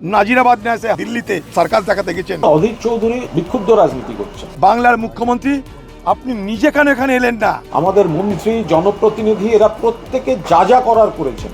নাজিরাবাদ নিয়ে এসে দিল্লিতে সার্কাস দেখাতে গেছেন। অধীর চৌধুরী বিক্ষুব্ধ রাজনীতি করছেন। বাংলার মুখ্যমন্ত্রী আপনি নিজে কেন এখানে এলেন না? আমাদের মন্ত্রী, জনপ্রতিনিধি এরা প্রত্যেকে যা যা করার করেছেন।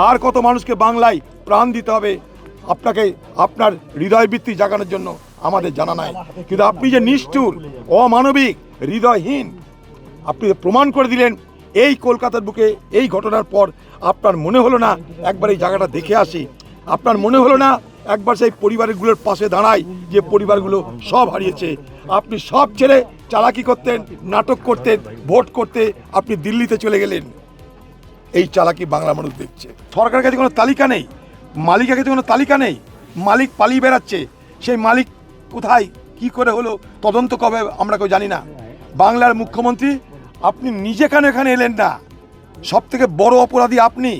আর কত মানুষকে বাংলায় প্রাণ দিতে হবে আপনাকে আপনার হৃদয়বৃত্তি জাগানোর জন্য আমাদের জানা নাই, কিন্তু আপনি যে নিষ্ঠুর, অমানবিক, হৃদয়হীন, আপনি প্রমাণ করে দিলেন। এই কলকাতার বুকে এই ঘটনার পর আপনার মনে হলো না একবার এই জায়গাটা দেখে আসি? আপনার মনে হলো না একবার সেই পরিবারগুলোর পাশে দাঁড়াই, যে পরিবারগুলো সব হারিয়েছে? আপনি সব ছেড়ে চালাকি করতেন, নাটক করতেন, ভোট করতে আপনি দিল্লিতে চলে গেলেন। এই চালাকি বাংলা মানুষ দেখছে। সরকারের কাছে কোনো তালিকা নেই, মালিকের কাছে কোনো তালিকা নেই, মালিক পালিয়ে বেড়াচ্ছে। সেই মালিক কোথায়, কি করে হলো, তদন্ত কবে আমরা কেউ জানি না। বাংলার মুখ্যমন্ত্রী আপনি নিজে কেন এখানে এলেন না? সব থেকে বড় অপরাধী আপনি।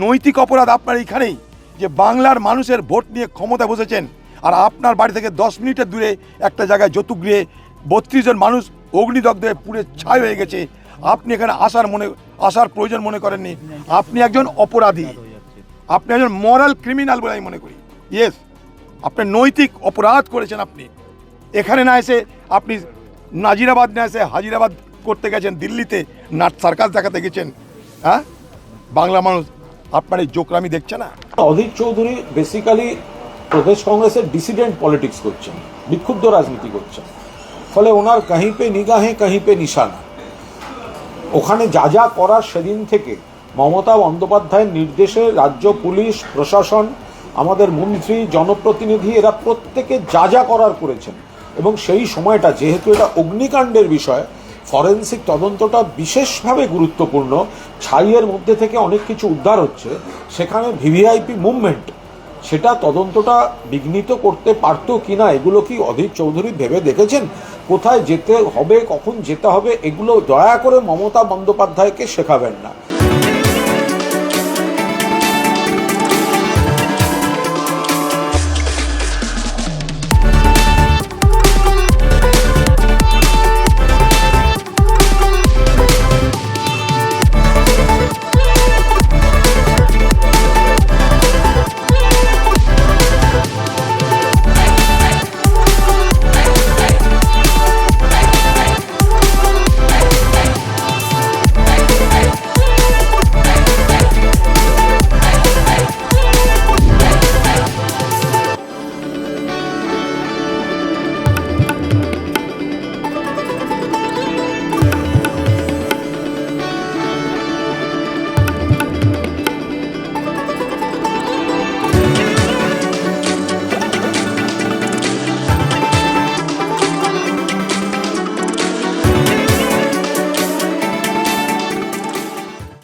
নৈতিক অপরাধ আপনার এইখানেই, যে বাংলার মানুষের ভোট নিয়ে ক্ষমতা বসেছেন, আর আপনার বাড়ি থেকে 10 মিনিটের দূরে একটা জায়গায় যৌতুকগৃহে 32 জন মানুষ অগ্নিদগ্ধ হয়ে পুড়ে ছাই হয়ে গেছে। আপনি এখানে আসার প্রয়োজন মনে করেননি। আপনি একজন অপরাধী, আপনি একজন মরাল ক্রিমিনাল বলে আমি মনে করি। ইয়েস, আপনি নৈতিক অপরাধ করেছেন। আপনি এখানে না এসে আপনি নাজিরাবাদ না এসে হাজিরাবাদ করতে গেছেন, দিল্লিতে সার্কাস দেখাতে গেছেন। হ্যাঁ, বাংলা মানুষ আপনার এই জোকরামি দেখছে না? অধীর চৌধুরী বেসিক্যালি প্রদেশ কংগ্রেসের ডিসিডেন্ট পলিটিক্স করছেন, বিক্ষুব্ধ রাজনীতি করছেন। ফলে ওনার কাहीं পে নিগাহে কাहीं পে নিশানা। ওখানে যা যা করার সেদিন থেকে মমতা বন্দ্যোপাধ্যায়ের নির্দেশে রাজ্য পুলিশ প্রশাসন, আমাদের মন্ত্রী, জনপ্রতিনিধি এরা প্রত্যেকে যা যা করার করেছেন। এবং সেই সময়টা যেহেতু এটা অগ্নিকাণ্ডের বিষয়, ফরেন্সিক তদন্তটা বিশেষভাবে গুরুত্বপূর্ণ। ছাইয়ের মধ্যে থেকে অনেক কিছু উদ্ধার হচ্ছে, সেখানে ভিভিআইপি মুভমেন্ট, সেটা তদন্তটা বিঘ্নিত করতে পারতো কিনা, এগুলো কি অধীর চৌধুরী ভেবে দেখেছেন? কোথায় যেতে হবে, কখন যেতে হবে, এগুলো দয়া করে মমতা বন্দ্যোপাধ্যায়কে শেখাবেন না।